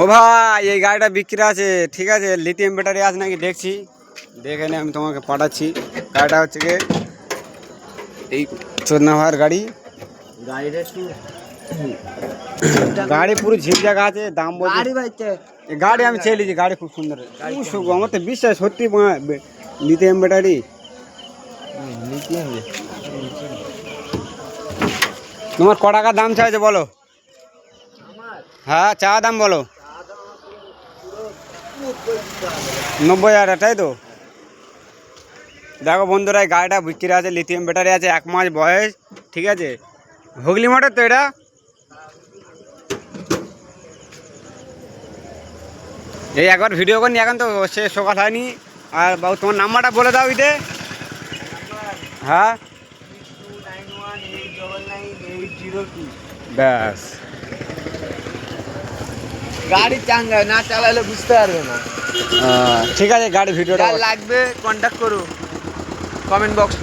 ও ভাই এই গাড়িটা বিক্রি আছে, ঠিক আছে, লিথিয়াম ব্যাটারি আছে নাকি দেখছি, দেখে নে আমি তোমাকে পাঠাচ্ছি। গাড়িটা হচ্ছে গিয়ে এই 14 হাজার গাড়ি, গাড়ি পুরো ঝিকঝাক আছে, দাম বলছে। গাড়ি আমি চেয়েছি, গাড়ি খুব সুন্দর, আমার তো বিশ্বাস সত্যি লিথিয়াম ব্যাটারি। তোমার ক টাকা দাম চাইছে বলো? হ্যাঁ, চা দাম বলো। 90,000, তাই তো? দেখো বন্ধুরা, এই গাড়িটা বিক্রি আছে, লিথিয়াম ব্যাটারি আছে, 1 মাস বয়স, ঠিক আছে, হুগলি মোটর তো এটা। এই একবার ভিডিও করি, এখন তো সে সকাল হয়নি। আর বাবু তোমার নাম্বারটা বলে দাও ইতে। হ্যাঁ, ব্যাস। গাড়ি চাঙ্গা না চালালে বুঝতে পারবে না। ঠিক আছে, গাড়ি ভিডিওটা লাগবে কন্ট্যাক্ট করো কমেন্ট বক্স।